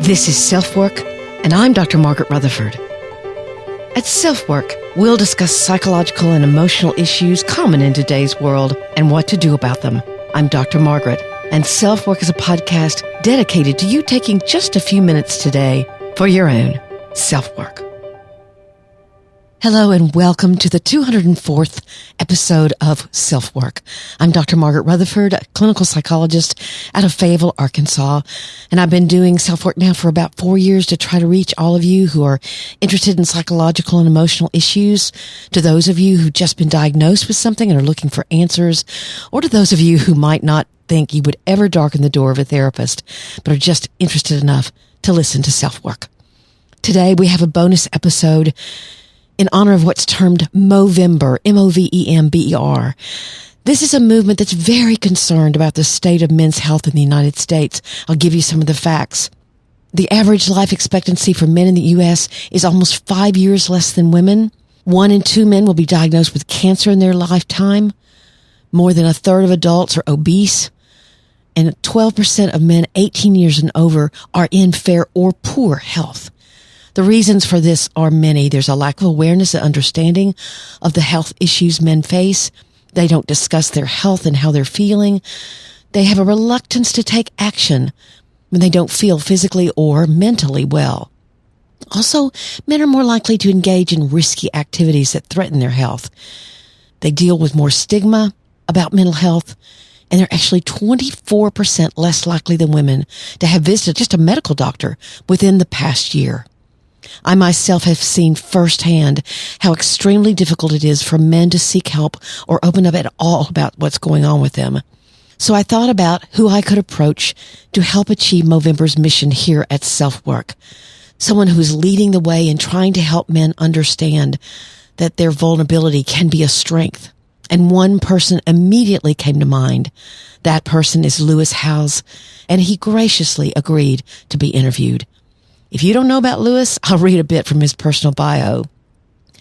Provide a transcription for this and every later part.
This is SelfWork, and I'm Dr. Margaret Rutherford. At SelfWork, we'll discuss psychological and emotional issues common in today's world and what to do about them. I'm Dr. Margaret, and SelfWork is a podcast dedicated to you taking just a few minutes today for your own self-work. Hello and welcome to the 204th episode of SelfWork. I'm Dr. Margaret Rutherford, a clinical psychologist out of Fayetteville, Arkansas, and I've been doing self-work now for about 4 years to try to reach all of you who are interested in psychological and emotional issues, to those of you who've just been diagnosed with something and are looking for answers, or to those of you who might not think you would ever darken the door of a therapist, but are just interested enough to listen to self-work. Today we have a bonus episode in honor of what's termed Movember, M-O-V-E-M-B-E-R. This is a movement that's very concerned about the state of men's health in the United States. I'll give you some of the facts. The average life expectancy for men in the U.S. is almost 5 years less than women. 1 in 2 men will be diagnosed with cancer in their lifetime. More than a third of adults are obese. And 12% of men 18 years and over are in fair or poor health. The reasons for this are many. There's a lack of awareness and understanding of the health issues men face. They don't discuss their health and how they're feeling. They have a reluctance to take action when they don't feel physically or mentally well. Also, men are more likely to engage in risky activities that threaten their health. They deal with more stigma about mental health, and they're actually 24% less likely than women to have visited just a medical doctor within the past year. I myself have seen firsthand how extremely difficult it is for men to seek help or open up at all about what's going on with them. So I thought about who I could approach to help achieve Movember's mission here at SelfWork. Someone who's leading the way in trying to help men understand that their vulnerability can be a strength. And one person immediately came to mind. That person is Lewis Howes, and he graciously agreed to be interviewed. If you don't know about Lewis, I'll read a bit from his personal bio.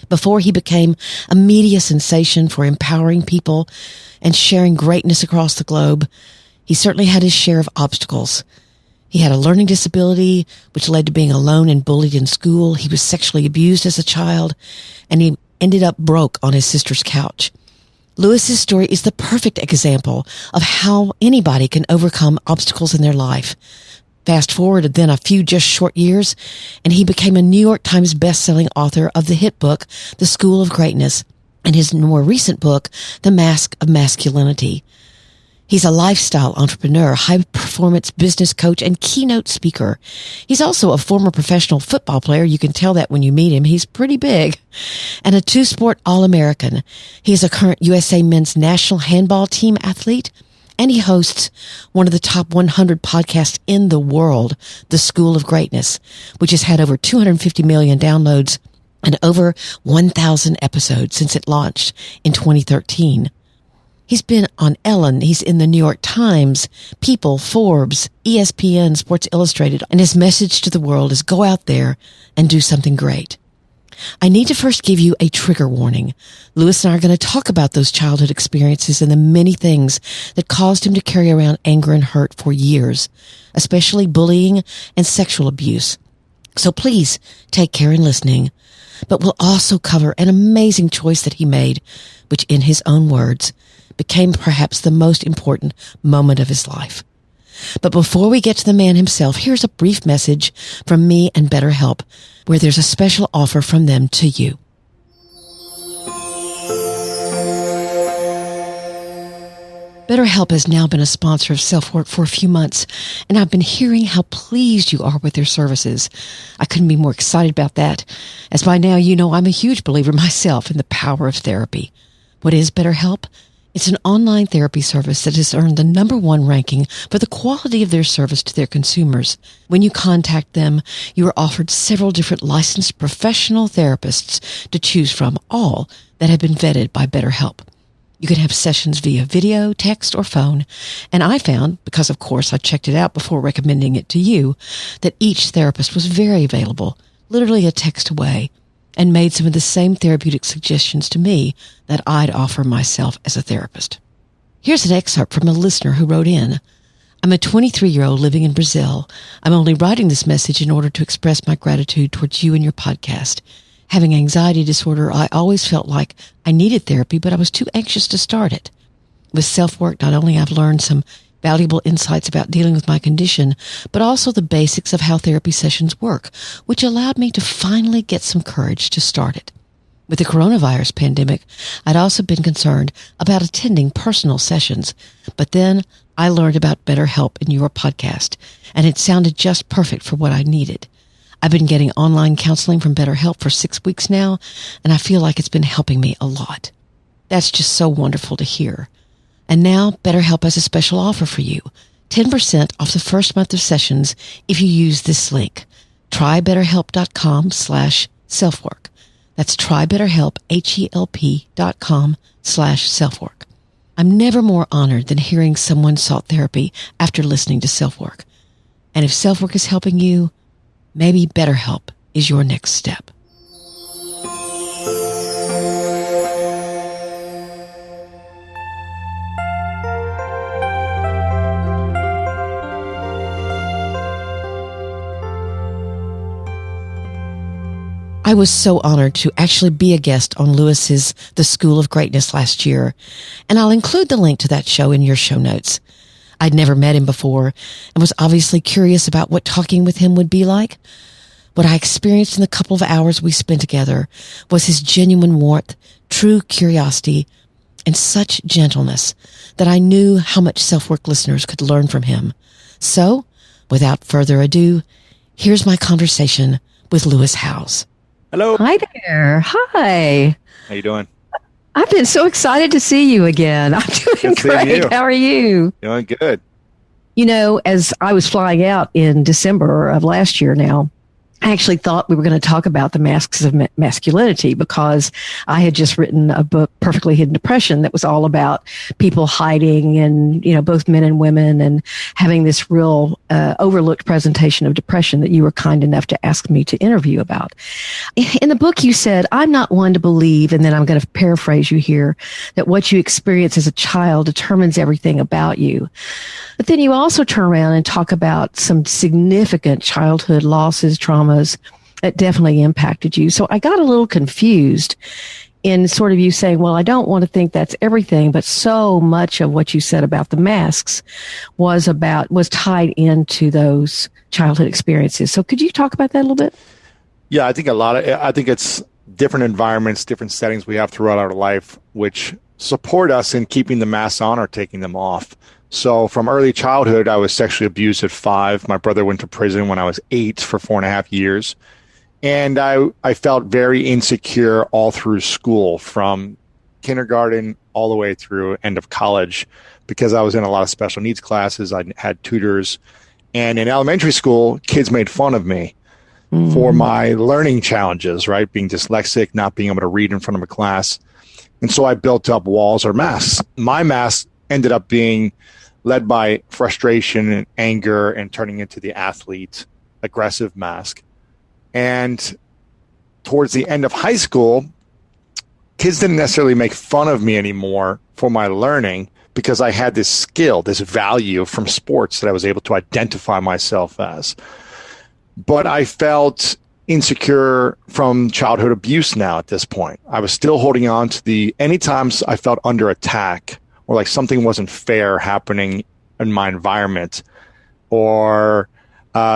Before he became a media sensation for empowering people and sharing greatness across the globe, he certainly had his share of obstacles. He had a learning disability, which led to being alone and bullied in school. He was sexually abused as a child, and he ended up broke on his sister's couch. Lewis's story is the perfect example of how anybody can overcome obstacles in their life. Fast forward then a few just short years, and he became a New York Times best-selling author of the hit book, The School of Greatness, and his more recent book, The Mask of Masculinity. He's a lifestyle entrepreneur, high-performance business coach, and keynote speaker. He's also a former professional football player. You can tell that when you meet him. He's pretty big. And a two-sport All-American. He is a current USA men's national handball team athlete, and he hosts one of the top 100 podcasts in the world, The School of Greatness, which has had over 250 million downloads and over 1,000 episodes since it launched in 2013. He's been on Ellen, he's in the New York Times, People, Forbes, ESPN, Sports Illustrated, and his message to the world is go out there and do something great. I need to first give you a trigger warning. Lewis and I are going to talk about those childhood experiences and the many things that caused him to carry around anger and hurt for years, especially bullying and sexual abuse. So please take care in listening. But we'll also cover an amazing choice that he made, which in his own words, became perhaps the most important moment of his life. But before we get to the man himself, here's a brief message from me and BetterHelp, where there's a special offer from them to you. BetterHelp has now been a sponsor of SelfWork for a few months, and I've been hearing how pleased you are with their services. I couldn't be more excited about that, as by now you know I'm a huge believer myself in the power of therapy. What is BetterHelp? It's an online therapy service that has earned the #1 ranking for the quality of their service to their consumers. When you contact them, you are offered several different licensed professional therapists to choose from, all that have been vetted by BetterHelp. You can have sessions via video, text, or phone, and I found, because of course I checked it out before recommending it to you, that each therapist was very available, literally a text away, and made some of the same therapeutic suggestions to me that I'd offer myself as a therapist. Here's an excerpt from a listener who wrote in. I'm a 23-year-old living in Brazil. I'm only writing this message in order to express my gratitude towards you and your podcast. Having anxiety disorder, I always felt like I needed therapy, but I was too anxious to start it. With SelfWork, not only I've learned some valuable insights about dealing with my condition, but also the basics of how therapy sessions work, which allowed me to finally get some courage to start it. With the coronavirus pandemic, I'd also been concerned about attending personal sessions, but then I learned about BetterHelp in your podcast, and it sounded just perfect for what I needed. I've been getting online counseling from BetterHelp for 6 weeks now, and I feel like it's been helping me a lot. That's just so wonderful to hear. And now BetterHelp has a special offer for you. 10% off the first month of sessions if you use this link. Try BetterHelp.com/selfwork. That's trybetterhelp, HELP.com/selfwork. I'm never more honored than hearing someone sought therapy after listening to SelfWork. And if SelfWork is helping you, maybe BetterHelp is your next step. I was so honored to actually be a guest on Lewis's The School of Greatness last year, and I'll include the link to that show in your show notes. I'd never met him before and was obviously curious about what talking with him would be like. What I experienced in the couple of hours we spent together was his genuine warmth, true curiosity, and such gentleness that I knew how much SelfWork listeners could learn from him. So, without further ado, here's my conversation with Lewis Howes. Hello. Hi there. Hi. How you doing? I've been so excited to see you again. I'm doing great. How are you? Doing good. You know, as I was flying out in December of last year now, I actually thought we were going to talk about the masks of masculinity because I had just written a book, Perfectly Hidden Depression, that was all about people hiding and, you know, both men and women and having this real overlooked presentation of depression that you were kind enough to ask me to interview about. In the book, you said, I'm not one to believe, and then I'm going to paraphrase you here, that what you experience as a child determines everything about you. But then you also turn around and talk about some significant childhood losses, traumas that definitely impacted you. So I got a little confused in sort of you saying, well, I don't want to think that's everything, but so much of what you said about the masks was tied into those childhood experiences. So could you talk about that a little bit? Yeah, I think it's different environments, different settings we have throughout our life, which support us in keeping the masks on or taking them off. So from early childhood, I was sexually abused at 5. My brother went to prison when I was 8 for 4.5 years. And I felt very insecure all through school, from kindergarten all the way through end of college, because I was in a lot of special needs classes. I had tutors. And in elementary school, kids made fun of me for my learning challenges, right? Being dyslexic, not being able to read in front of a class. And so I built up walls or masks. My mask ended up being led by frustration and anger and turning into the athlete, aggressive mask. And towards the end of high school, kids didn't necessarily make fun of me anymore for my learning because I had this skill, this value from sports that I was able to identify myself as. But I felt insecure from childhood abuse now at this point. I was still holding on to any times I felt under attack or like something wasn't fair happening in my environment, or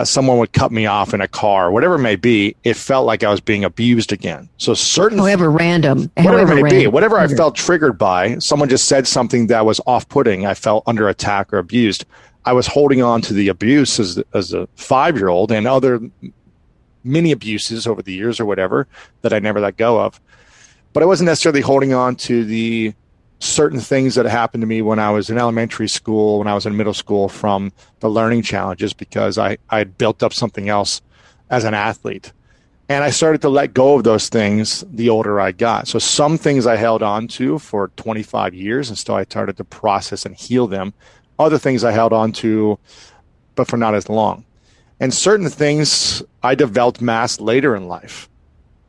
someone would cut me off in a car, whatever it may be, it felt like I was being abused again. So however random, whatever I felt triggered by, someone just said something that was off-putting, I felt under attack or abused. I was holding on to the abuse as a 5-year-old and other mini abuses over the years or whatever that I never let go of. But I wasn't necessarily holding on to the certain things that happened to me when I was in elementary school, when I was in middle school, from the learning challenges, because I had built up something else as an athlete. And I started to let go of those things the older I got. So some things I held on to for 25 years until I started to process and heal them. Other things I held on to, but for not as long. And certain things I developed masks later in life.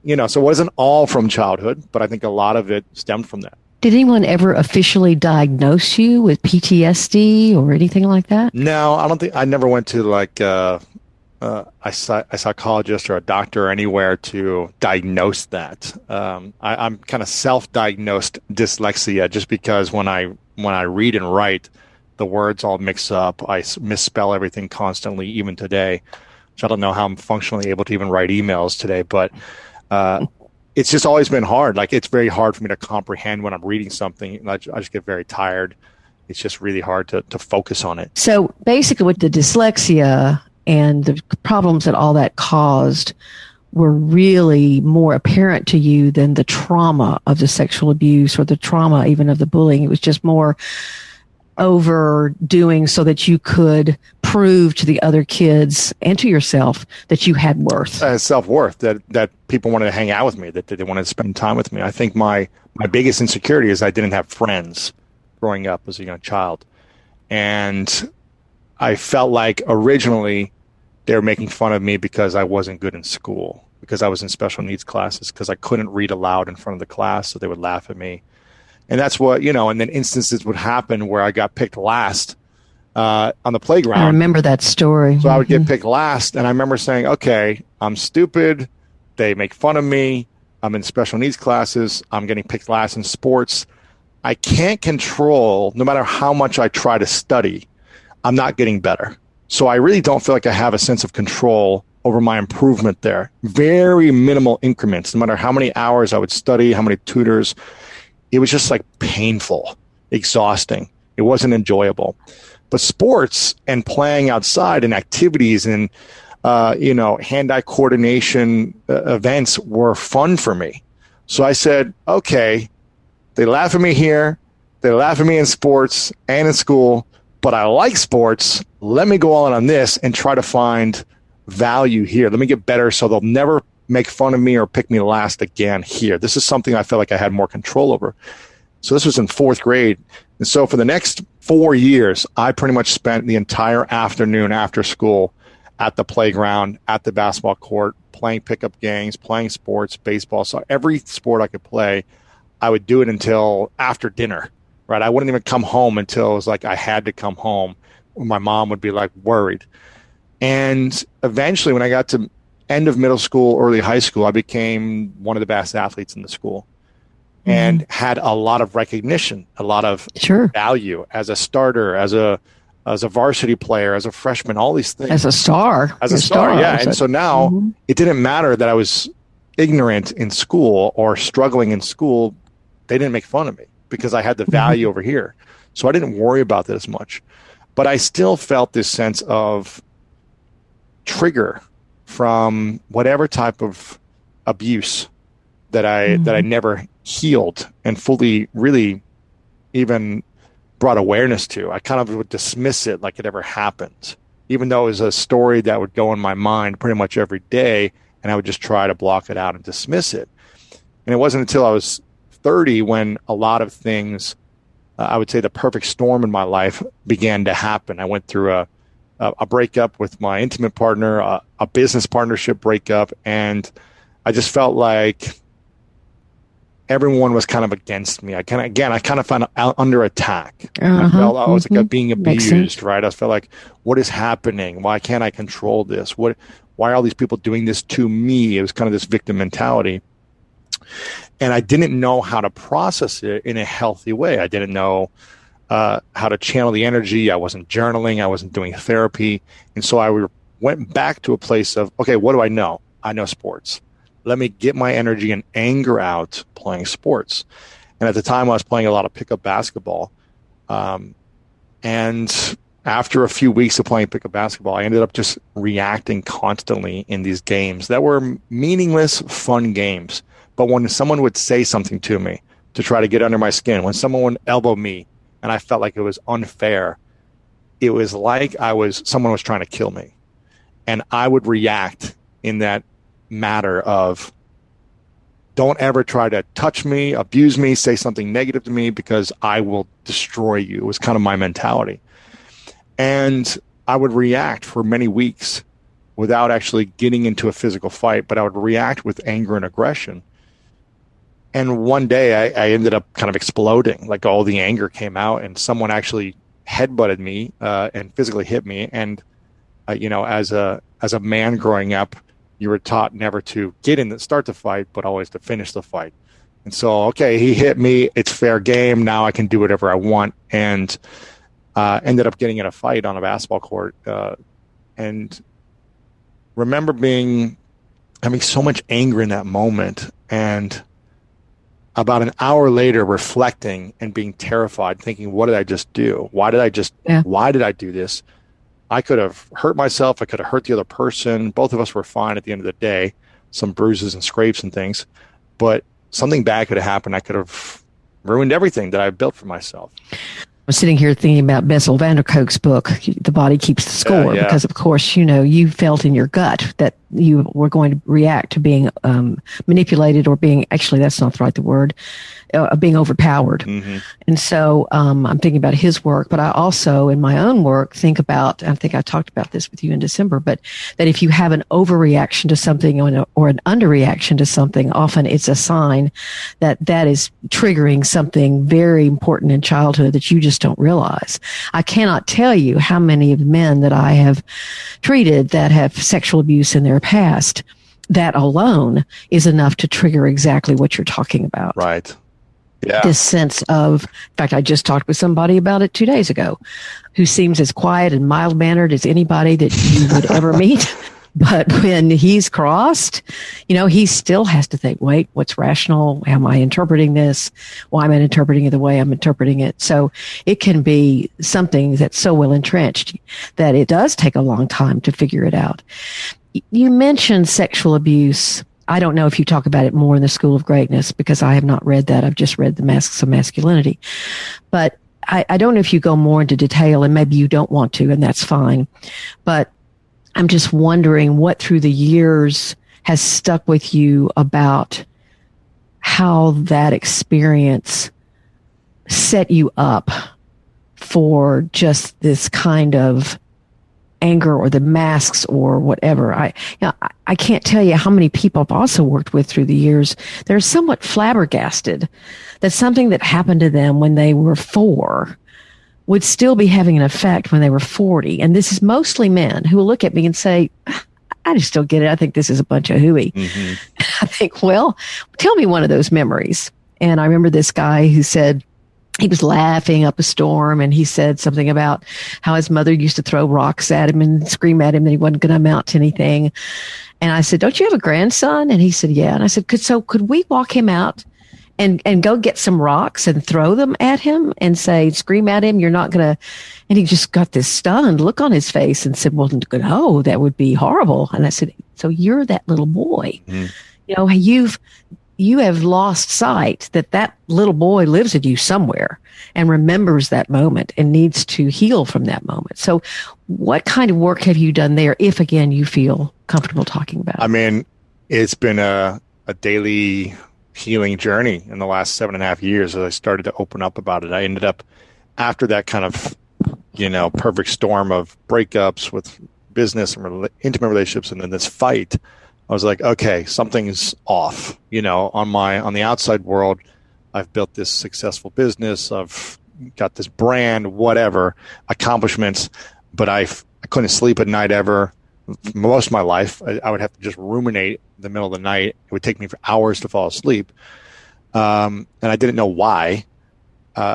You know, so it wasn't all from childhood, but I think a lot of it stemmed from that. Did anyone ever officially diagnose you with PTSD or anything like that? No, I don't think I never went to like a psychologist or a doctor or anywhere to diagnose that. I'm kind of self-diagnosed dyslexia just because when I read and write, the words all mix up. I misspell everything constantly, even today, which I don't know how I'm functionally able to even write emails today. But it's just always been hard. Like, it's very hard for me to comprehend when I'm reading something. And I just get very tired. It's just really hard to focus on it. So basically with the dyslexia and the problems that all that caused were really more apparent to you than the trauma of the sexual abuse or the trauma even of the bullying. It was just more overdoing so that you could prove to the other kids and to yourself that you had worth. Self-worth, that people wanted to hang out with me, that they wanted to spend time with me. I think my biggest insecurity is I didn't have friends growing up as a young child. And I felt like originally they were making fun of me because I wasn't good in school, because I was in special needs classes, because I couldn't read aloud in front of the class, so they would laugh at me. And that's what, and then instances would happen where I got picked last on the playground. I remember that story. So I would get picked last, and I remember saying, okay, I'm stupid. They make fun of me. I'm in special needs classes. I'm getting picked last in sports. I can't control, no matter how much I try to study, I'm not getting better. So I really don't feel like I have a sense of control over my improvement there. Very minimal increments, no matter how many hours I would study, how many tutors. It was just like painful, exhausting. It wasn't enjoyable. But sports and playing outside and activities and, hand-eye coordination events were fun for me. So I said, okay, they laugh at me here. They laugh at me in sports and in school, but I like sports. Let me go all in on this and try to find value here. Let me get better so they'll never make fun of me or pick me last again here. This is something I felt like I had more control over. So this was in 4th grade. And so for the next 4 years, I pretty much spent the entire afternoon after school at the playground, at the basketball court, playing pickup games, playing sports, baseball. So every sport I could play, I would do it until after dinner, right? I wouldn't even come home until it was like I had to come home. My mom would be like worried. And eventually when I got to end of middle school, early high school, I became one of the best athletes in the school and had a lot of recognition, a lot of value as a starter, as a varsity player, as a freshman, all these things. As a star. Yeah. And so now it didn't matter that I was ignorant in school or struggling in school. They didn't make fun of me because I had the value over here. So I didn't worry about that as much. But I still felt this sense of trigger from whatever type of abuse that I never healed and fully really even brought awareness to. I kind of would dismiss it like it ever happened, even though it was a story that would go in my mind pretty much every day, and I would just try to block it out and dismiss it. And it wasn't until I was 30 when a lot of things, I would say the perfect storm in my life began to happen. I went through a breakup with my intimate partner, a business partnership breakup, and I just felt like everyone was kind of against me. I kind of found out under attack. I felt I was like being abused, right? I felt like, what is happening? Why can't I control this? Why are all these people doing this to me? It was kind of this victim mentality. And I didn't know how to process it in a healthy way. I didn't know how to channel the energy. I wasn't journaling. I wasn't doing therapy. And so I went back to a place of, okay, what do I know? I know sports. Let me get my energy and anger out playing sports. And at the time I was playing a lot of pickup basketball. And after a few weeks of playing pickup basketball, I ended up just reacting constantly in these games that were meaningless, fun games. But when someone would say something to me to try to get under my skin, when someone would elbow me and I felt like it was unfair, it was like someone was trying to kill me. And I would react in that matter of, don't ever try to touch me, abuse me, say something negative to me because I will destroy you. It was kind of my mentality. And I would react for many weeks without actually getting into a physical fight, but I would react with anger and aggression. And one day I ended up kind of exploding, like all the anger came out, and someone actually headbutted me and physically hit me. And as a man growing up, you were taught never to start the fight, but always to finish the fight. And so, okay, he hit me. It's fair game. Now I can do whatever I want. And ended up getting in a fight on a basketball court. And remember having so much anger in that moment. And about an hour later, reflecting and being terrified, thinking, what did I just do? Why did I do this? I could have hurt myself. I could have hurt the other person. Both of us were fine at the end of the day, some bruises and scrapes and things, but something bad could have happened. I could have ruined everything that I built for myself. I'm sitting here thinking about Bessel van der Kolk's book, The Body Keeps the Score, because of course, you felt in your gut that you were going to react to being manipulated or being, actually, that's not the word, being overpowered. Mm-hmm. And so I'm thinking about his work, but I also, in my own work, think about, I think I talked about this with you in December, but that if you have an overreaction to something or an underreaction to something, often it's a sign that is triggering something very important in childhood that you just don't realize. I cannot tell you how many of the men that I have treated that have sexual abuse in their past, that alone is enough to trigger exactly what you're talking about. Right. Yeah. This sense of, in fact, I just talked with somebody about it 2 days ago, who seems as quiet and mild-mannered as anybody that you would ever meet. But when he's crossed, he still has to think, wait, what's rational? How am I interpreting this? Why am I interpreting it the way I'm interpreting it? So it can be something that's so well entrenched that it does take a long time to figure it out. You mentioned sexual abuse. I don't know if you talk about it more in the School of Greatness, because I have not read that. I've just read The Masks of Masculinity. But I don't know if you go more into detail, and maybe you don't want to, and that's fine. But I'm just wondering what through the years has stuck with you about how that experience set you up for just this kind of anger or the masks or whatever. I can't tell you how many people I've also worked with through the years. They're somewhat flabbergasted that something that happened to them when they were 4 would still be having an effect when they were 40. And this is mostly men who will look at me and say, I just don't get it. I think this is a bunch of hooey. Mm-hmm. I think, well, tell me one of those memories. And I remember this guy who said, he was laughing up a storm, and he said something about how his mother used to throw rocks at him and scream at him that he wasn't going to amount to anything. And I said, don't you have a grandson? And he said, yeah. And I said, could we walk him out and go get some rocks and throw them at him and say, scream at him, you're not going to. And he just got this stunned look on his face and said, well, no, that would be horrible. And I said, so you're that little boy. Mm. You have lost sight that little boy lives in you somewhere and remembers that moment and needs to heal from that moment. So what kind of work have you done there, if, again, you feel comfortable talking about it? I mean, it's been a daily healing journey in the last 7.5 years as I started to open up about it. I ended up, after that kind of, perfect storm of breakups with business and intimate relationships and then this fight, I was like, okay, something's off. On the outside world, I've built this successful business. I've got this brand, whatever, accomplishments, but I couldn't sleep at night ever. Most of my life, I would have to just ruminate in the middle of the night. It would take me for hours to fall asleep. And I didn't know why.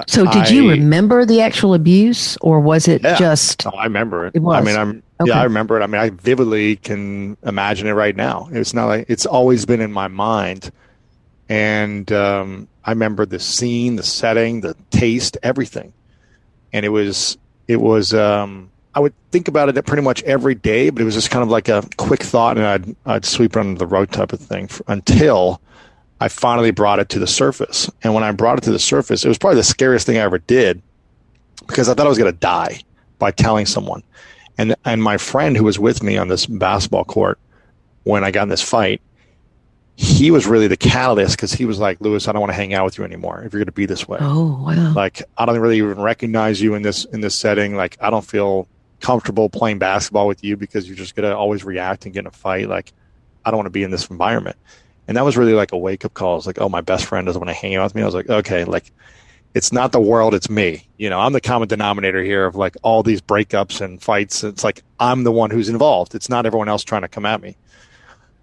So did you remember the actual abuse, or was it just? No, I remember it. It was. I mean, I remember it. I mean, I vividly can imagine it right now. It's not like it's always been in my mind. And I remember the scene, the setting, the taste, everything. And it was I would think about it pretty much every day, but it was just kind of like a quick thought, and I'd sweep it under the rug type of thing until I finally brought it to the surface. And when I brought it to the surface, it was probably the scariest thing I ever did, because I thought I was going to die by telling someone. And my friend who was with me on this basketball court when I got in this fight, he was really the catalyst, because he was like, Lewis, I don't want to hang out with you anymore if you're going to be this way. Oh, wow. Like, I don't really even recognize you in this setting. Like, I don't feel comfortable playing basketball with you because you're just going to always react and get in a fight. Like, I don't want to be in this environment. And that was really like a wake up call. I was like, oh, my best friend doesn't want to hang out with me. I was like, okay, like it's not the world, it's me. I'm the common denominator here of like all these breakups and fights. It's like I'm the one who's involved. It's not everyone else trying to come at me.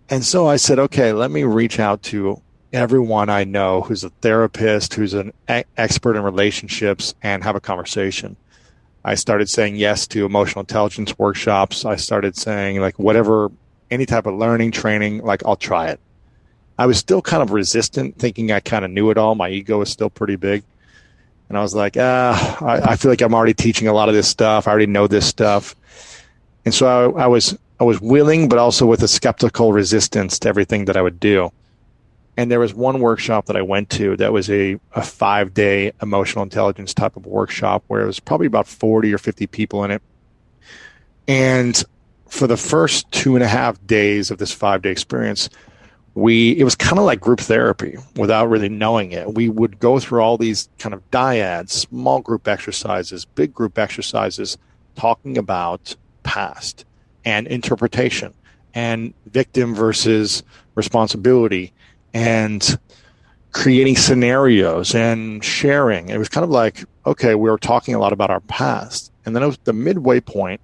And so I said, okay, let me reach out to everyone I know who's a therapist, who's an expert in relationships, and have a conversation. I started saying yes to emotional intelligence workshops. I started saying like whatever, any type of learning, training, like I'll try it. I was still kind of resistant, thinking I kind of knew it all. My ego was still pretty big. And I was like, I feel like I'm already teaching a lot of this stuff. I already know this stuff. And so I was willing, but also with a skeptical resistance to everything that I would do. And there was one workshop that I went to that was a 5-day emotional intelligence type of workshop where it was probably about 40 or 50 people in it. And for the first 2.5 days of this 5-day experience, it was kind of like group therapy without really knowing it. We would go through all these kind of dyads, small group exercises, big group exercises, talking about past and interpretation and victim versus responsibility and creating scenarios and sharing. It was kind of like, okay, we were talking a lot about our past. And then it was the midway point,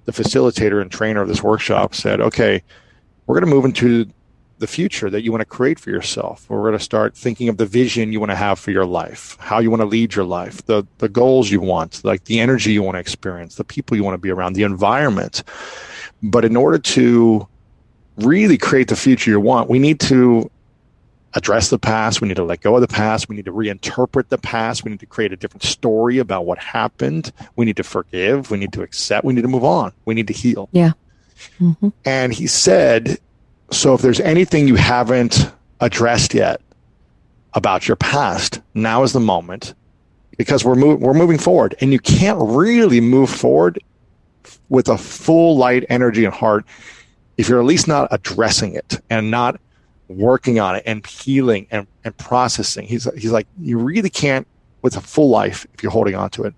the facilitator and trainer of this workshop said, okay, we're going to move into the future that you want to create for yourself. We're going to start thinking of the vision you want to have for your life, how you want to lead your life, the goals you want, like the energy you want to experience, the people you want to be around, the environment. But in order to really create the future you want, we need to address the past. We need to let go of the past. We need to reinterpret the past. We need to create a different story about what happened. We need to forgive. We need to accept. We need to move on. We need to heal. Yeah. Mm-hmm. And he said, so if there's anything you haven't addressed yet about your past, now is the moment, because we're moving forward, and you can't really move forward with a full light energy and heart if you're at least not addressing it and not working on it and healing and processing. He's like, you really can't with a full life if you're holding on to it.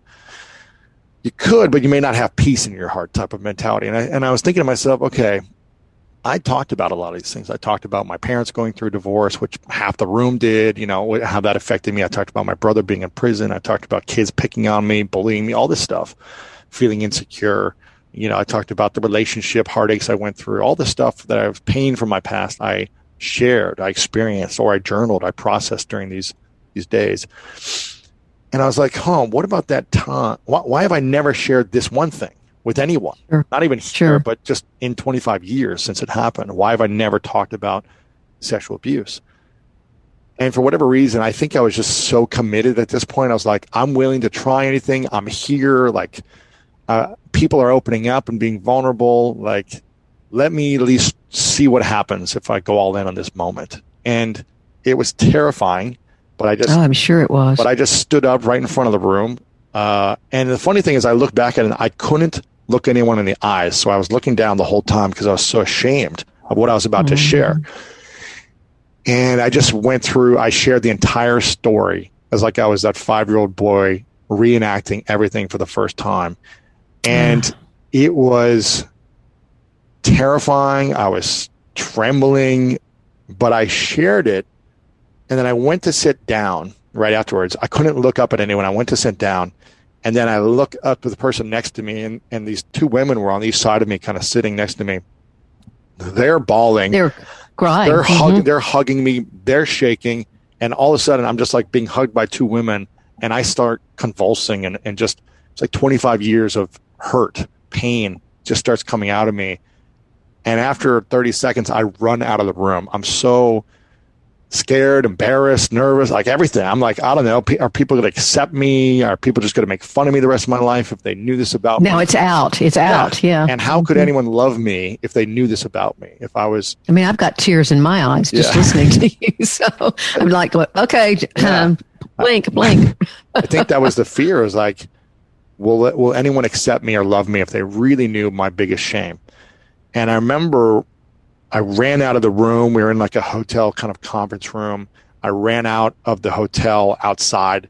You could, but you may not have peace in your heart type of mentality. And I was thinking to myself, okay, I talked about a lot of these things. I talked about my parents going through divorce, which half the room did, how that affected me. I talked about my brother being in prison. I talked about kids picking on me, bullying me, all this stuff, feeling insecure. I talked about the relationship heartaches I went through, all the stuff that I was pain from my past. I shared, I experienced, or I journaled, I processed during these days. And I was like, what about that time? Why have I never shared this one thing with anyone? Sure. Not even here, but just in 25 years since it happened. Why have I never talked about sexual abuse? And for whatever reason, I think I was just so committed at this point. I was like, I'm willing to try anything. I'm here. Like, people are opening up and being vulnerable. Like, let me at least see what happens if I go all in on this moment. And it was terrifying, but I'm sure it was. But I just stood up right in front of the room. And the funny thing is, I looked back at it and I couldn't look anyone in the eyes. So I was looking down the whole time because I was so ashamed of what I was about to share. And I just I shared the entire story as like I was that 5-year-old boy reenacting everything for the first time. And it was terrifying. I was trembling, but I shared it. And then I went to sit down right afterwards. I couldn't look up at anyone. I went to sit down. And then I look up to the person next to me, and these two women were on each side of me, kind of sitting next to me. They're bawling. They're crying. They're hugging me. They're shaking. And all of a sudden, I'm just like being hugged by two women. And I start convulsing and just, it's like 25 years of hurt, pain just starts coming out of me. And after 30 seconds, I run out of the room. I'm so scared, embarrassed, nervous, like everything. I'm like, I don't know. Are people going to accept me? Are people just going to make fun of me the rest of my life if they knew this about me? No, it's out. It's out. Yeah. And how could anyone love me if they knew this about me? If I was... I mean, I've got tears in my eyes just listening to you. So I'm like, okay, blink. I think that was the fear. It was like, will anyone accept me or love me if they really knew my biggest shame? And I remember I ran out of the room. We were in like a hotel kind of conference room. I ran out of the hotel outside,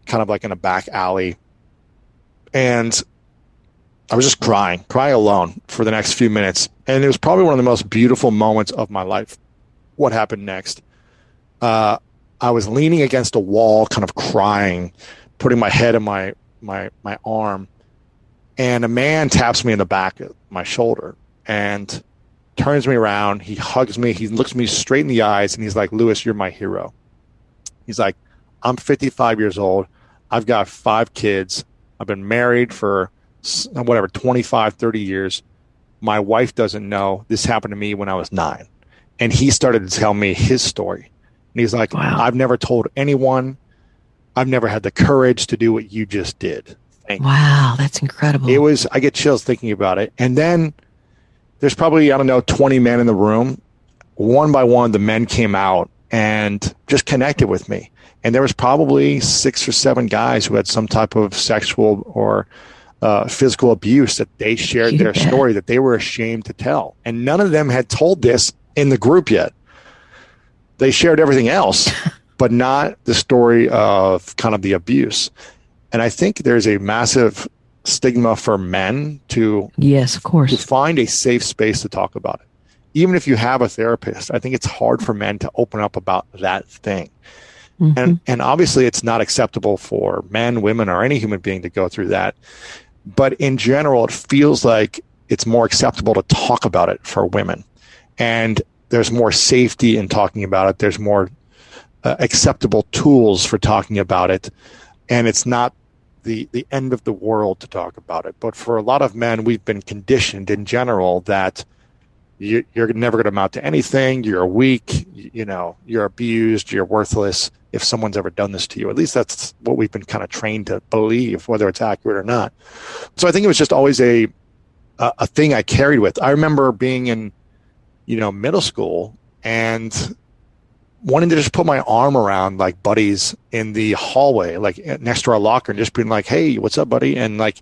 kind of like in a back alley. And I was just crying alone for the next few minutes. And it was probably one of the most beautiful moments of my life what happened next. I was leaning against a wall, kind of crying, putting my head in my arm, and a man taps me in the back of my shoulder and turns me around. He hugs me. He looks me straight in the eyes, and he's like, "Lewis, you're my hero." He's like, "I'm 55 years old. I've got 5 kids. I've been married for 25, 30 years. My wife doesn't know. This happened to me when I was 9. And he started to tell me his story. And he's like, wow. I've never told anyone. I've never had the courage to do what you just did. Wow, that's incredible. I get chills thinking about it. And then there's probably, 20 men in the room. One by one, the men came out and just connected with me. And there was probably 6 or 7 guys who had some type of sexual or physical abuse that they shared their story that they were ashamed to tell. And none of them had told this in the group yet. They shared everything else, but not the story of kind of the abuse. And I think there's a massive stigma for men to, yes, of course, to find a safe space to talk about it. Even if you have a therapist, I think it's hard for men to open up about that thing. Mm-hmm. And obviously it's not acceptable for men, women, or any human being to go through that. But in general, it feels like it's more acceptable to talk about it for women. And there's more safety in talking about it. There's more acceptable tools for talking about it. And it's not the end of the world to talk about it. But for a lot of men, we've been conditioned in general that you're never going to amount to anything. You're weak. You're abused. You're worthless if someone's ever done this to you. At least that's what we've been kind of trained to believe, whether it's accurate or not. So I think it was just always a thing I carried with. I remember being in, middle school and wanting to just put my arm around like buddies in the hallway, like next to our locker, and just being like, "Hey, what's up, buddy?" And like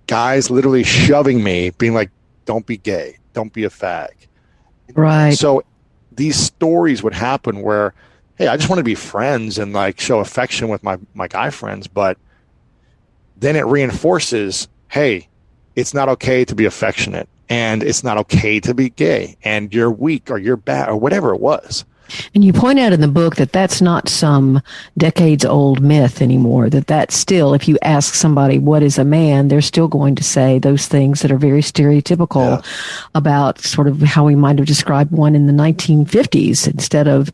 guys literally shoving me, being like, "Don't be gay. Don't be a fag." Right. So these stories would happen where, hey, I just want to be friends and like show affection with my guy friends. But then it reinforces, hey, it's not okay to be affectionate, and it's not okay to be gay, and you're weak or you're bad or whatever it was. And you point out in the book that that's not some decades old myth anymore, that's still, if you ask somebody what is a man, they're still going to say those things that are very stereotypical about sort of how we might have described one in the 1950s instead of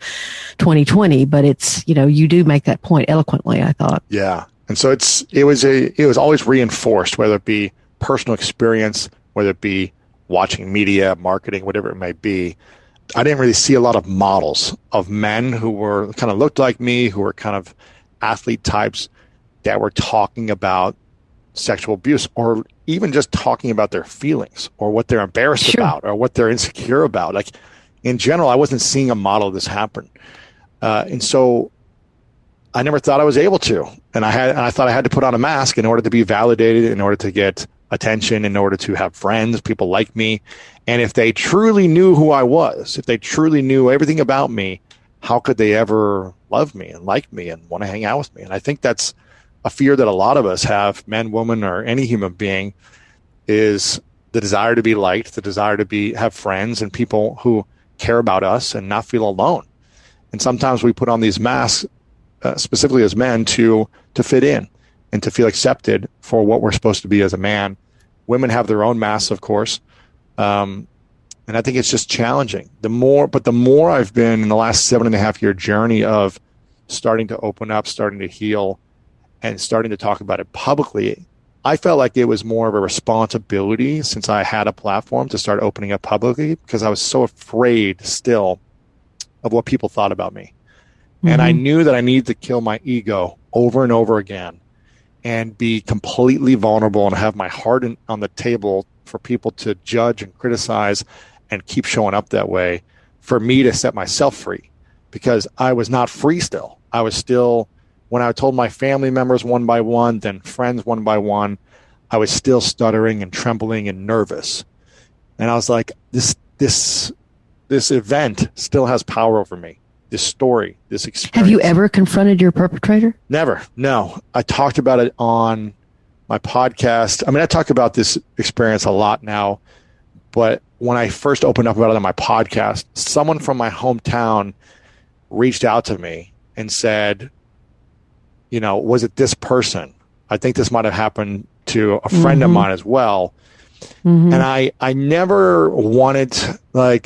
2020. But it's, you do make that point eloquently, I thought. Yeah. And so it was always reinforced, whether it be personal experience, whether it be watching media, marketing, whatever it may be. I didn't really see a lot of models of men who were kind of looked like me, who were kind of athlete types that were talking about sexual abuse, or even just talking about their feelings or what they're embarrassed about or what they're insecure about. Like in general, I wasn't seeing a model of this happen. And so I never thought I was able to. And I thought I had to put on a mask in order to be validated, in order to get attention, in order to have friends, people like me. And if they truly knew who I was, if they truly knew everything about me, how could they ever love me and like me and want to hang out with me? And I think that's a fear that a lot of us have, men, women, or any human being, is the desire to be liked, the desire to have friends and people who care about us and not feel alone. And sometimes we put on these masks, specifically as men, to fit in and to feel accepted for what we're supposed to be as a man. Women have their own masks, of course. And I think it's just challenging. The more I've been in the last 7.5-year journey of starting to open up, starting to heal, and starting to talk about it publicly, I felt like it was more of a responsibility, since I had a platform, to start opening up publicly, because I was so afraid still of what people thought about me. Mm-hmm. And I knew that I needed to kill my ego over and over again and be completely vulnerable and have my heart on the table for people to judge and criticize and keep showing up that way, for me to set myself free, because I was not free still. I was still, when I told my family members one by one, then friends one by one, I was still stuttering and trembling and nervous. And I was like, this event still has power over me. This story, this experience. Have you ever confronted your perpetrator? Never. No. I talked about it on my podcast. I mean, I talk about this experience a lot now, But when I first opened up about it on my podcast, someone from my hometown reached out to me and said, was it this person? I think this might have happened to a friend of mine as well. And I never wanted, I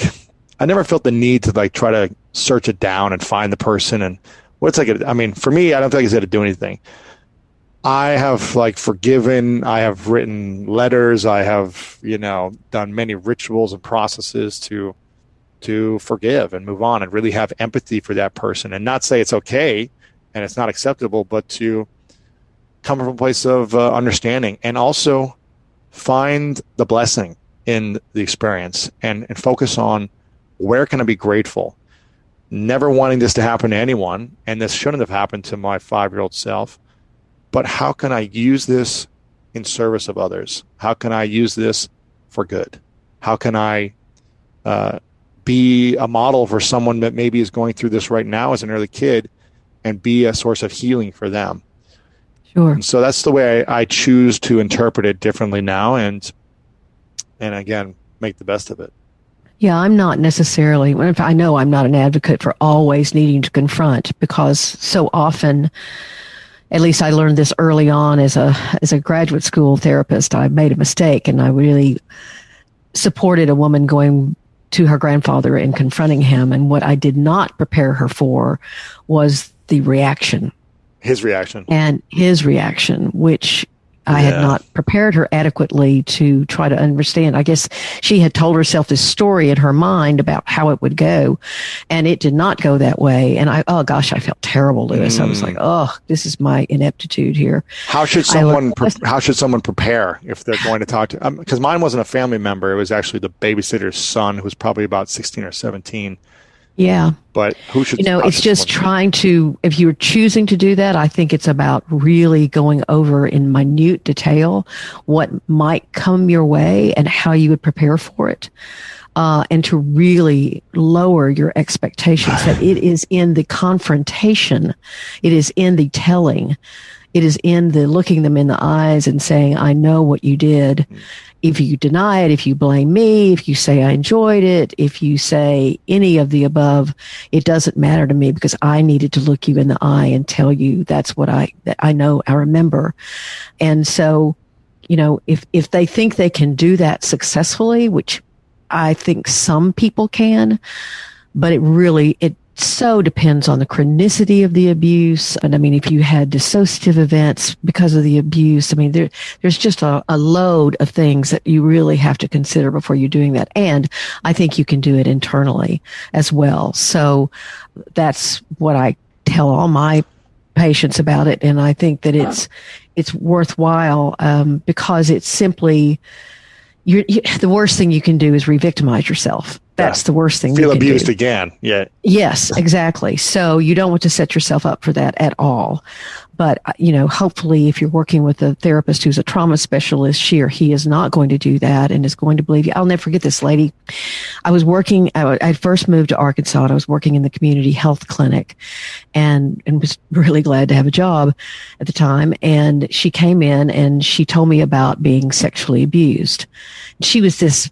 never felt the need to try to search it down and find the person. And for me, I don't think it's going to do anything. I have forgiven, I have written letters, I have, done many rituals and processes to forgive and move on and really have empathy for that person and not say it's okay and it's not acceptable, but to come from a place of understanding and also find the blessing in the experience and focus on where can I be grateful. Never wanting this to happen to anyone, and this shouldn't have happened to my 5-year-old self, but how can I use this in service of others? How can I use this for good? How can I be a model for someone that maybe is going through this right now as an early kid and be a source of healing for them? Sure. And so that's the way I choose to interpret it differently now and again, make the best of it. Yeah, I'm not necessarily, I know I'm not an advocate for always needing to confront, because so often, at least I learned this early on as a graduate school therapist, I made a mistake and I really supported a woman going to her grandfather and confronting him. And what I did not prepare her for was the reaction. His reaction. And his reaction, which I had not prepared her adequately to try to understand. I guess she had told herself this story in her mind about how it would go, and it did not go that way. And I felt terrible, Lewis. I was like, this is my ineptitude here. How should someone prepare if they're going to talk to? Because mine wasn't a family member; it was actually the babysitter's son, who was probably about 16 or 17. Yeah. But who should, it's just trying to, if you're choosing to do that, I think it's about really going over in minute detail what might come your way and how you would prepare for it. And to really lower your expectations that it is in the confrontation. It is in the telling. It is in the looking them in the eyes and saying, I know what you did. If you deny it, if you blame me, if you say I enjoyed it, if you say any of the above, it doesn't matter to me because I needed to look you in the eye and tell you that's what I know, I remember. And so, if they think they can do that successfully, which I think some people can, but it so depends on the chronicity of the abuse. And if you had dissociative events because of the abuse, there's just a load of things that you really have to consider before you're doing that. And I think you can do it internally as well. So that's what I tell all my patients about it. And I think that it's worthwhile, because it's simply, the worst thing you can do is re-victimize yourself. That's the worst thing. Feel abused again. Yeah. Yes, exactly. So you don't want to set yourself up for that at all. But, hopefully if you're working with a therapist who's a trauma specialist, she or he is not going to do that and is going to believe you. I'll never forget this lady. I first moved to Arkansas and I was working in the community health clinic and was really glad to have a job at the time. And she came in and she told me about being sexually abused. She was this,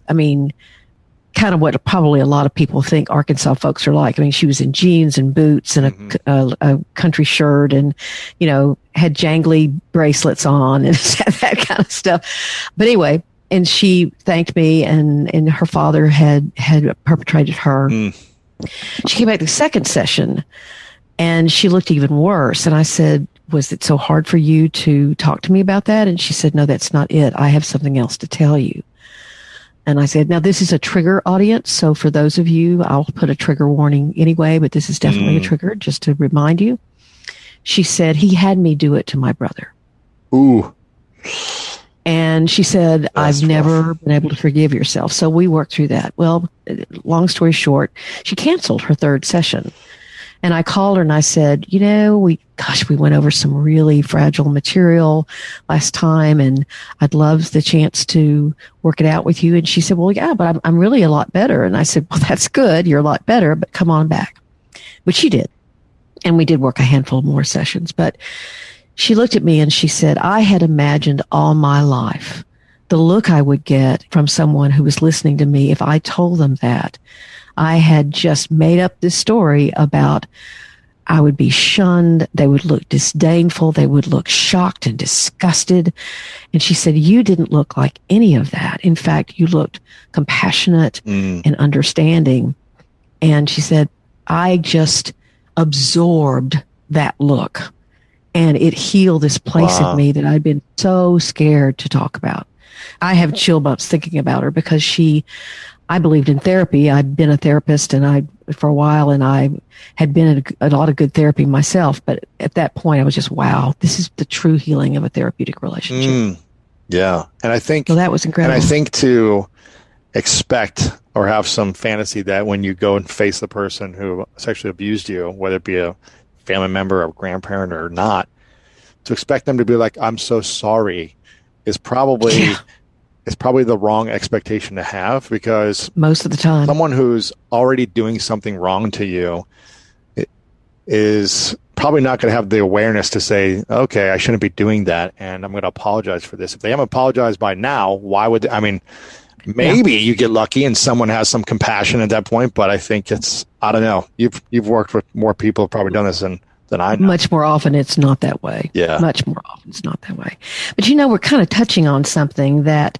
kind of what probably a lot of people think Arkansas folks are like. She was in jeans and boots and a country shirt and, had jangly bracelets on and that kind of stuff. But anyway, and she thanked me and her father had perpetrated her. She came back the second session and she looked even worse. And I said, was it so hard for you to talk to me about that? And she said, no, that's not it. I have something else to tell you. And I said, now this is a trigger audience. So for those of you, I'll put a trigger warning anyway, but this is definitely a trigger just to remind you. She said, he had me do it to my brother. Ooh. And she said, I've never been able to forgive yourself. So we worked through that. Well, long story short, she canceled her third session. And I called her and I said, we went over some really fragile material last time and I'd love the chance to work it out with you. And she said, well, yeah, but I'm really a lot better. And I said, well, that's good. You're a lot better, but come on back. Which she did. And we did work a handful more sessions. But she looked at me and she said, I had imagined all my life the look I would get from someone who was listening to me if I told them that I had just made up this story about I would be shunned. They would look disdainful. They would look shocked and disgusted. And she said, you didn't look like any of that. In fact, you looked compassionate and understanding. And she said, I just absorbed that look. And it healed this place in me that I'd been so scared to talk about. I have chill bumps thinking about her because I believed in therapy. I'd been a therapist for a while, and I had been in a lot of good therapy myself. But at that point, I was just, wow, this is the true healing of a therapeutic relationship. Yeah. And I think that was incredible. And I think to expect or have some fantasy that when you go and face the person who sexually abused you, whether it be a family member or grandparent or not, to expect them to be like, I'm so sorry is probably the wrong expectation to have, because most of the time someone who's already doing something wrong to you is probably not going to have the awareness to say, okay, I shouldn't be doing that, and I'm going to apologize for this. If they haven't apologized by now, why would maybe you get lucky and someone has some compassion at that point, but I think I don't know. You've worked with more people who have probably done this than I know. Much more often it's not that way. Yeah. Much more often it's not that way. But we're kind of touching on something that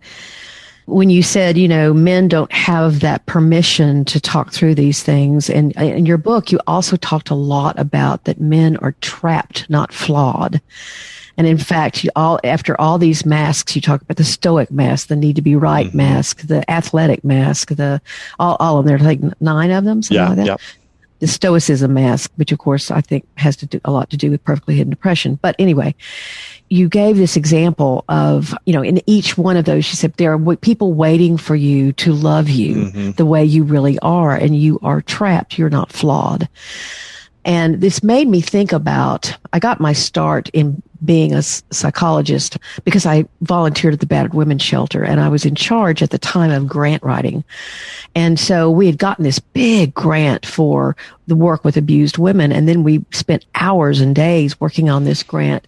when you said, men don't have that permission to talk through these things. And in your book, you also talked a lot about that men are trapped, not flawed. And in fact, after all these masks, you talk about the stoic mask, the need to be right mask, the athletic mask, all of them. There's like 9 of them, something like that. Yeah. The stoicism mask, which of course I think has a lot to do with perfectly hidden depression. But anyway, you gave this example of, in each one of those, you said there are people waiting for you to love you the way you really are, and you are trapped. You're not flawed. And this made me think about, I got my start in being a psychologist because I volunteered at the Battered Women's Shelter, and I was in charge at the time of grant writing. And so we had gotten this big grant for the work with abused women, and then we spent hours and days working on this grant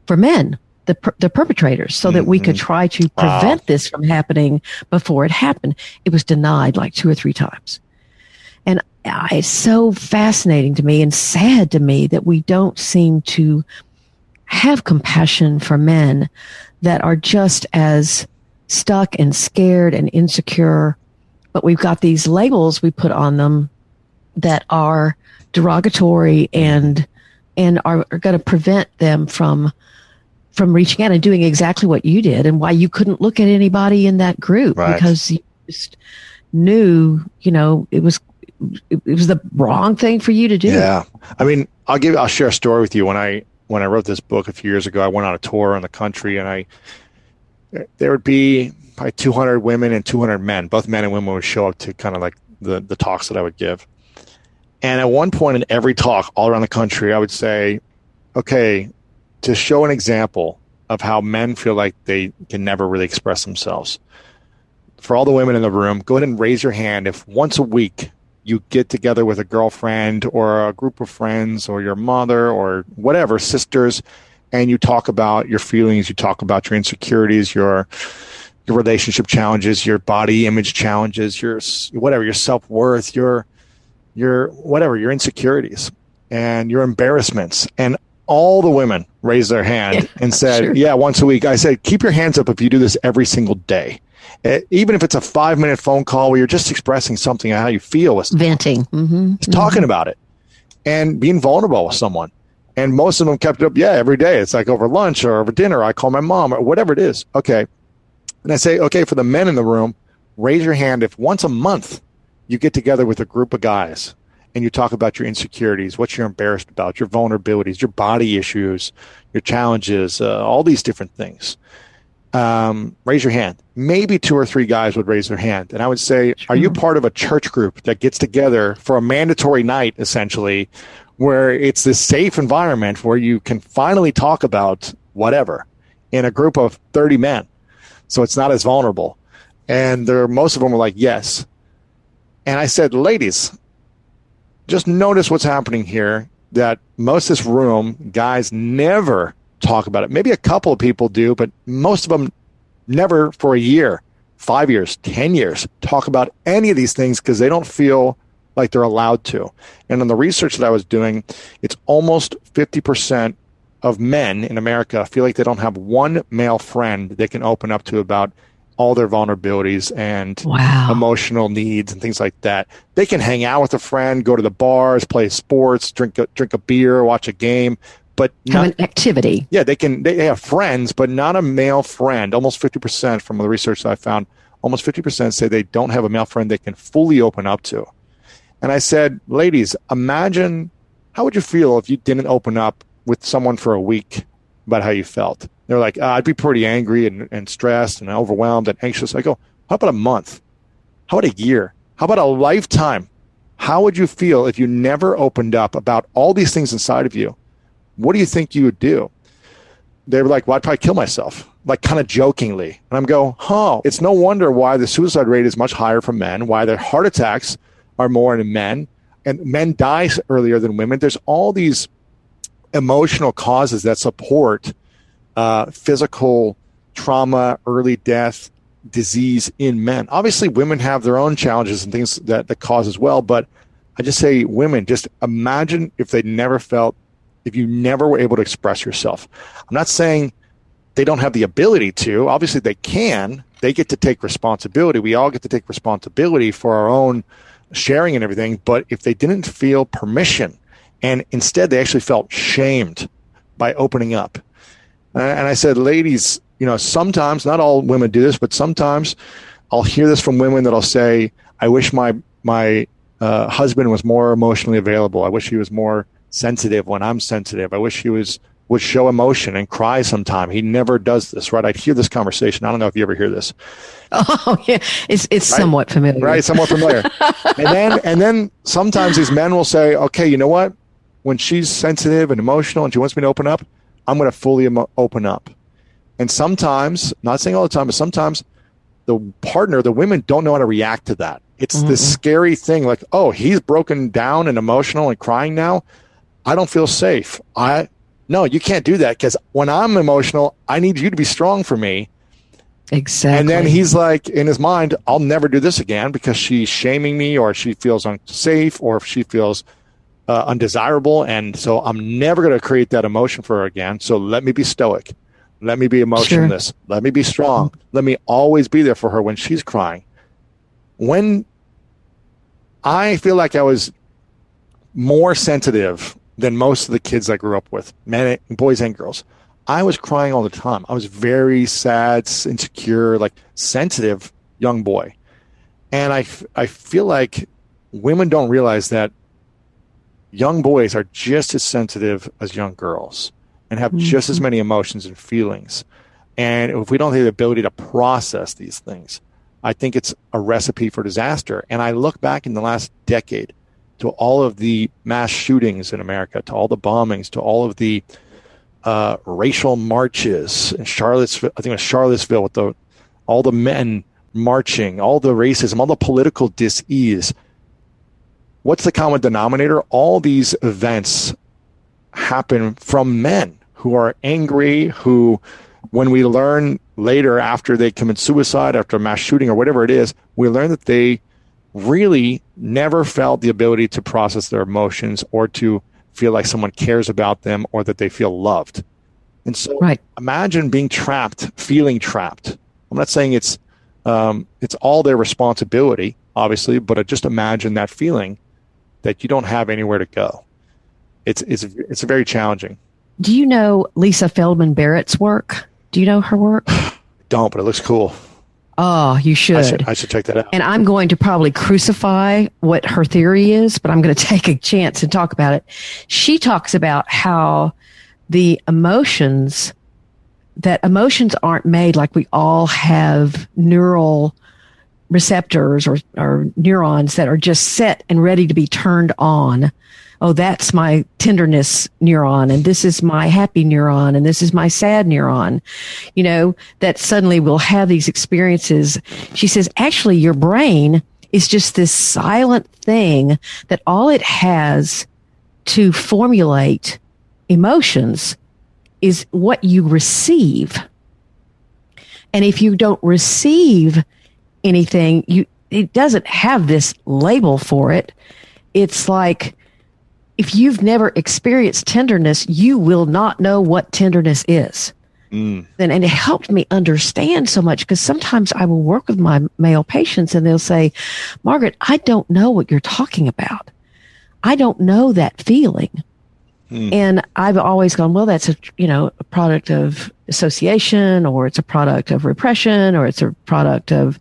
for men, the perpetrators, so that we could try to prevent this from happening before it happened. It was denied like 2 or 3 times. And it's so fascinating to me and sad to me that we don't seem to have compassion for men that are just as stuck and scared and insecure. But we've got these labels we put on them that are derogatory and are going to prevent them from reaching out and doing exactly what you did, and why you couldn't look at anybody in that group because you just knew, it was the wrong thing for you to do. Yeah. I'll share a story with you. When I wrote this book a few years ago, I went on a tour in the country, and there would be probably 200 women and 200 men. Both men and women would show up to kind of like the talks that I would give. And at one point in every talk all around the country, I would say, okay, to show an example of how men feel like they can never really express themselves. For all the women in the room, go ahead and raise your hand if once a week you get together with a girlfriend or a group of friends or your mother or whatever, sisters, and you talk about your feelings, you talk about your insecurities, your relationship challenges, your body image challenges, your self-worth, your insecurities and your embarrassments. And all the women raised their hand and said, yeah, once a week. I said, keep your hands up if you do this every single day. Even if it's a 5-minute phone call where you're just expressing something, how you feel. Venting. Just talking about it and being vulnerable with someone. And most of them kept it up, every day. It's like over lunch or over dinner. I call my mom or whatever it is. Okay. And I say, okay, for the men in the room, raise your hand if once a month you get together with a group of guys and you talk about your insecurities, what you're embarrassed about, your vulnerabilities, your body issues, your challenges, all these different things. Raise your hand. Maybe 2 or 3 guys would raise their hand. And I would say, are you part of a church group that gets together for a mandatory night, essentially, where it's this safe environment where you can finally talk about whatever in a group of 30 men? So it's not as vulnerable. And most of them were like, yes. And I said, ladies, just notice what's happening here, that most of this room, guys never talk about it. Maybe a couple of people do, but most of them never for a year, 5 years, 10 years, talk about any of these things because they don't feel like they're allowed to. And in the research that I was doing, it's almost 50% of men in America feel like they don't have one male friend they can open up to about all their vulnerabilities and emotional needs and things like that. They can hang out with a friend, go to the bars, play sports, drink a beer, watch a game, but have an activity. Yeah, they have friends, but not a male friend. Almost 50% from the research that I found, almost 50% say they don't have a male friend they can fully open up to. And I said, ladies, imagine how would you feel if you didn't open up with someone for a week about how you felt? They're like, I'd be pretty angry and stressed and overwhelmed and anxious. I go, how about a month? How about a year? How about a lifetime? How would you feel if you never opened up about all these things inside of you? What do you think you would do? They were like, well, I'd probably kill myself, like kind of jokingly. And I'm go, it's no wonder why the suicide rate is much higher for men, why their heart attacks are more in men, and men die earlier than women. There's all these emotional causes that support physical trauma, early death, disease in men. Obviously, women have their own challenges and things that cause as well. But I just say, women, just imagine if you never were able to express yourself. I'm not saying they don't have the ability to. Obviously, they can. They get to take responsibility. We all get to take responsibility for our own sharing and everything. But if they didn't feel permission, and instead they actually felt shamed by opening up. And I said, ladies, sometimes, not all women do this, but sometimes I'll hear this from women that'll say, I wish my husband was more emotionally available. I wish he was more sensitive when I'm sensitive. I wish he would show emotion and cry sometime. He never does this, right? I'd hear this conversation. I don't know if you ever hear this. Oh, yeah. It's right? Somewhat familiar. Right, somewhat familiar. and then sometimes these men will say, okay, you know what? When she's sensitive and emotional and she wants me to open up, I'm going to fully open up. And sometimes, not saying all the time, but sometimes the women don't know how to react to that. It's this scary thing like, oh, he's broken down and emotional and crying now. I don't feel safe. No, you can't do that because when I'm emotional, I need you to be strong for me. Exactly. And then he's like, in his mind, I'll never do this again because she's shaming me or she feels unsafe or if she feels undesirable. And so I'm never going to create that emotion for her again. So let me be stoic. Let me be emotionless. Sure. Let me be strong. Let me always be there for her when she's crying. When I feel like I was more sensitive than most of the kids I grew up with, men, boys and girls, I was crying all the time. I was very sad, insecure, like sensitive young boy. And I feel like women don't realize that young boys are just as sensitive as young girls and have just as many emotions and feelings. And if we don't have the ability to process these things, I think it's a recipe for disaster. And I look back in the last decade to all of the mass shootings in America, to all the bombings, to all of the racial marches in Charlottesville. I think it was Charlottesville with all the men marching, all the racism, all the political dis-ease. What's the common denominator? All these events happen from men who are angry, who, when we learn later after they commit suicide, after a mass shooting or whatever it is, we learn that they really never felt the ability to process their emotions or to feel like someone cares about them or that they feel loved. And so Imagine being trapped, feeling trapped. I'm not saying it's all their responsibility, obviously, but just imagine that feeling that you don't have anywhere to go. It's very challenging. Do you know Lisa Feldman Barrett's work? Do you know her work? Don't, but it looks cool. Oh, you should. I should check that out. And I'm going to probably crucify what her theory is, but I'm going to take a chance and talk about it. She talks about how emotions aren't made like we all have neural receptors or neurons that are just set and ready to be turned on. Oh, that's my tenderness neuron, and this is my happy neuron, and this is my sad neuron, that suddenly we'll have these experiences. She says, actually, your brain is just this silent thing that all it has to formulate emotions is what you receive. And if you don't receive anything, it doesn't have this label for it. It's like, if you've never experienced tenderness, you will not know what tenderness is. And it helped me understand so much, because sometimes I will work with my male patients and they'll say, Margaret, I don't know what you're talking about. I don't know that feeling. And I've always gone, well, that's a product of association, or it's a product of repression, or it's a product of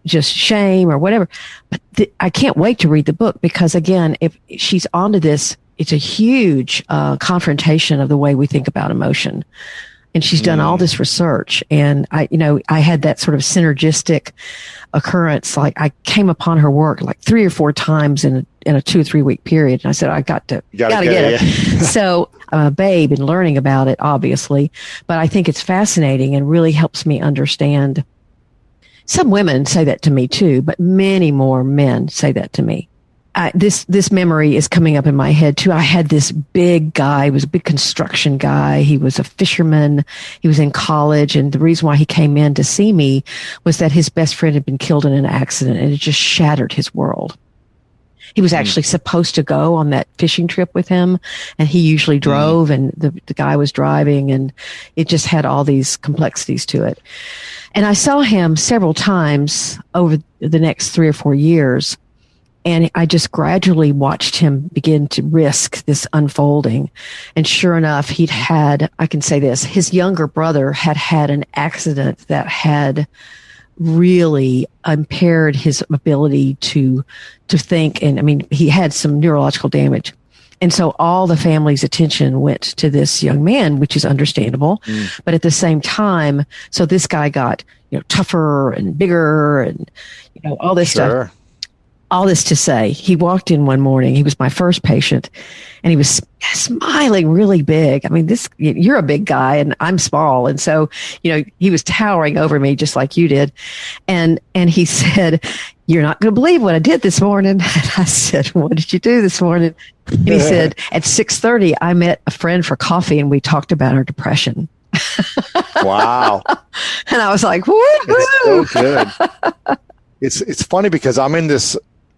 just shame or whatever. But I can't wait to read the book, because again, if she's onto this, it's a huge confrontation of the way we think about emotion. And she's done all this research. And I had that sort of synergistic occurrence. Like, I came upon her work like 3 or 4 times in a 2 or 3 week period. And I said, I gotta get it. Yeah. So I'm a babe in learning about it, obviously, but I think it's fascinating and really helps me understand. Some women say that to me too, but many more men say that to me. This memory is coming up in my head too. I had this big guy. He was a big construction guy. He was a fisherman. He was in college. And the reason why he came in to see me was that his best friend had been killed in an accident, and it just shattered his world. He was actually supposed to go on that fishing trip with him, and he usually drove, and the guy was driving, and it just had all these complexities to it. And I saw him several times over the next 3 or 4 years. And I just gradually watched him begin to risk this unfolding. And sure enough, I can say this, his younger brother had an accident that had really impaired his ability to think. And I mean, he had some neurological damage. And so all the family's attention went to this young man, which is understandable. But at the same time, so this guy got, tougher and bigger and, all this stuff. All this to say, he walked in one morning. He was my first patient, and he was smiling really big. I mean, you're a big guy and I'm small. And so, he was towering over me just like you did. And he said, "You're not going to believe what I did this morning." And I said, "What did you do this morning?" And he said, "At 6:30, I met a friend for coffee and we talked about our depression." Wow. And I was like, "What?" It's so good. It's funny because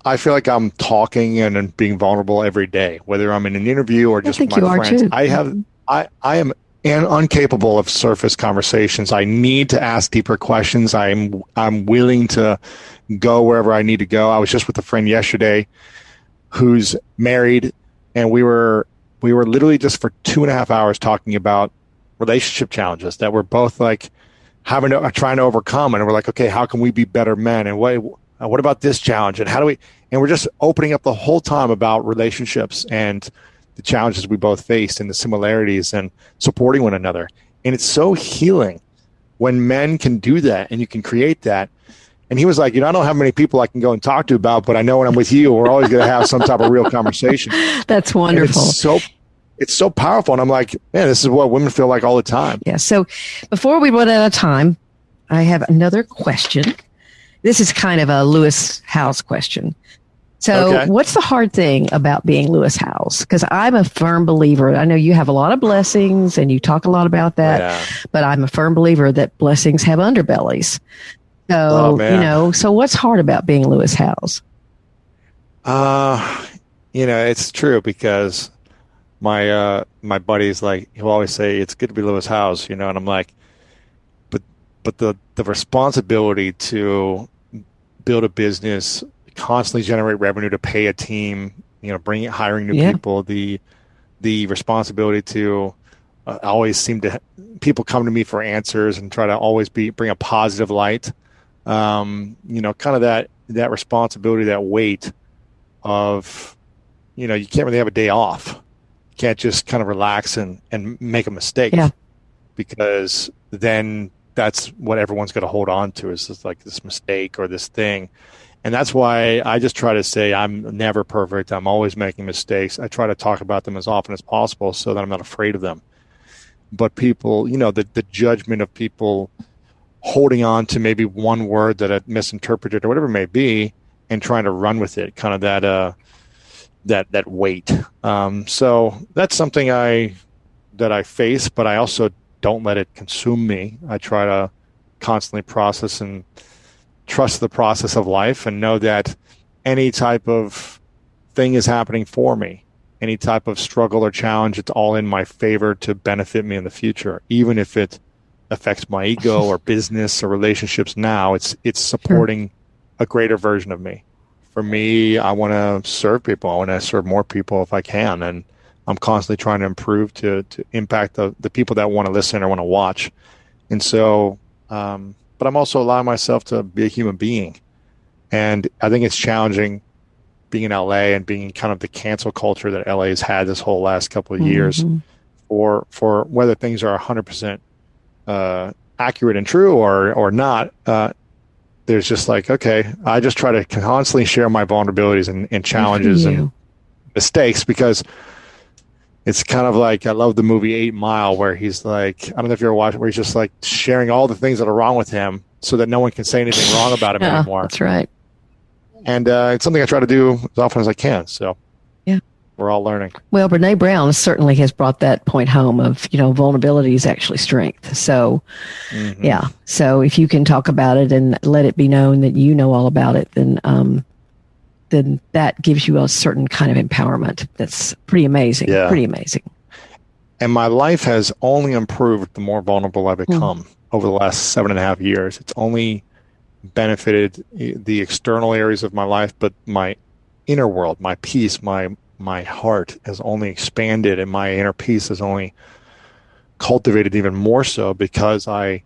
I feel like I'm talking and being vulnerable every day, whether I'm in an interview or just with my friends. I am incapable of surface conversations. I need to ask deeper questions. I'm willing to go wherever I need to go. I was just with a friend yesterday who's married, and we were literally just for 2.5 hours talking about relationship challenges that we're both like trying to overcome. And we're like, okay, how can we be better men? And what about this challenge? And and we're just opening up the whole time about relationships and the challenges we both faced and the similarities and supporting one another. And it's so healing when men can do that and you can create that. And he was like, I don't have many people I can go and talk to about, but I know when I'm with you, we're always going to have some type of real conversation. That's wonderful. It's so powerful. And I'm like, man, this is what women feel like all the time. Yeah. So before we run out of time, I have another question. This is kind of a Lewis Howes question. So What's the hard thing about being Lewis Howes? Because I'm a firm believer. I know you have a lot of blessings and you talk a lot about that, but I'm a firm believer that blessings have underbellies. So, so what's hard about being Lewis Howes? It's true because my buddy's like, he'll always say, it's good to be Lewis Howes, and I'm like, but the responsibility to build a business, constantly generate revenue to pay a team, hiring new people, the responsibility to always people come to me for answers and try to always bring a positive light. Kind of that responsibility, that weight of, you can't really have a day off. You can't just kind of relax and make a mistake because then that's what everyone's going to hold on to is just like this mistake or this thing. And that's why I just try to say I'm never perfect. I'm always making mistakes. I try to talk about them as often as possible so that I'm not afraid of them. But people, the judgment of people holding on to maybe one word that I misinterpreted or whatever it may be and trying to run with it, kind of that weight. So that's something that I face, but I also don't let it consume me. I try to constantly process and trust the process of life and know that any type of thing is happening for me. Any type of struggle or challenge, it's all in my favor to benefit me in the future. Even if it affects my ego or business or relationships now, it's supporting a greater version of me. For me, I want to serve people. I want to serve more people if I can. And I'm constantly trying to improve to impact the people that want to listen or want to watch. And so, but I'm also allowing myself to be a human being. And I think it's challenging being in LA and being kind of the cancel culture that LA has had this whole last couple of years for whether things are 100% accurate and true or not. There's just like, okay, I just try to constantly share my vulnerabilities and challenges and mistakes, because it's kind of like, I love the movie 8 Mile, where he's like, I don't know if you ever watched it, where he's just like sharing all the things that are wrong with him so that no one can say anything wrong about him anymore. That's right. And it's something I try to do as often as I can. So we're all learning. Well, Brene Brown certainly has brought that point home of, vulnerability is actually strength. So, So if you can talk about it and let it be known that you know all about it, then that gives you a certain kind of empowerment. That's pretty amazing. Yeah. Pretty amazing. And my life has only improved the more vulnerable I've become over the last 7.5 years. It's only benefited the external areas of my life, but my inner world, my peace, my heart has only expanded, and my inner peace has only cultivated even more so because I'm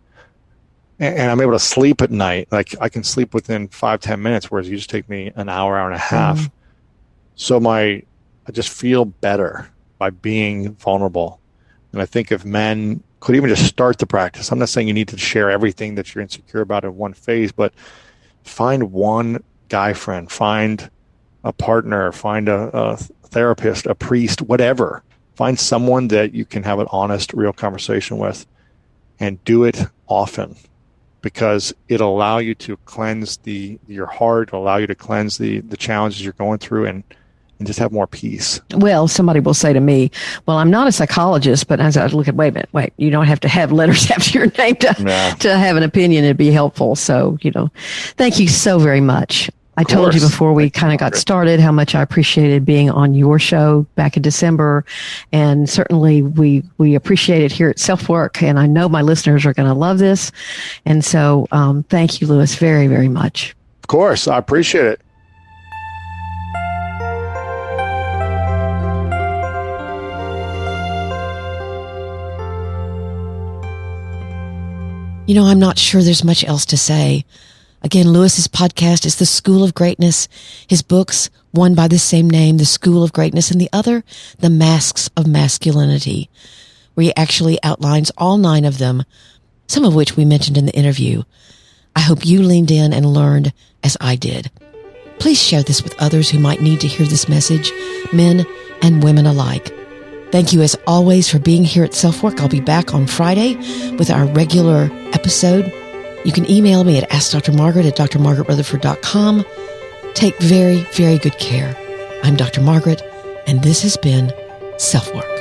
able to sleep at night. Like, I can sleep within 5-10 minutes, whereas it used to take me an hour and a half. So I just feel better by being vulnerable. And I think if men could even just start the practice, I'm not saying you need to share everything that you're insecure about in one phase, but find one guy friend, find a partner, find a therapist, a priest, whatever. Find someone that you can have an honest, real conversation with, and do it often, because it'll allow you to cleanse your heart, it'll allow you to cleanse the challenges you're going through, and just have more peace. Well, somebody will say to me, well, I'm not a psychologist, but as I look at, wait, you don't have to have letters after your name to have an opinion and be helpful. So, thank you so very much. I told you before we kind of got started how much I appreciated being on your show back in December. And certainly we appreciate it here at SelfWork. And I know my listeners are going to love this. And so thank you, Louis, very, very much. Of course. I appreciate it. I'm not sure there's much else to say. Again, Louis's podcast is The School of Greatness. His books, one by the same name, The School of Greatness, and the other, The Masks of Masculinity, where he actually outlines all 9 of them, some of which we mentioned in the interview. I hope you leaned in and learned as I did. Please share this with others who might need to hear this message, men and women alike. Thank you, as always, for being here at SelfWork. I'll be back on Friday with our regular episode. You can email me at askdrmargaret@drmargaretrutherford.com. Take very, very good care. I'm Dr. Margaret, and this has been SelfWork.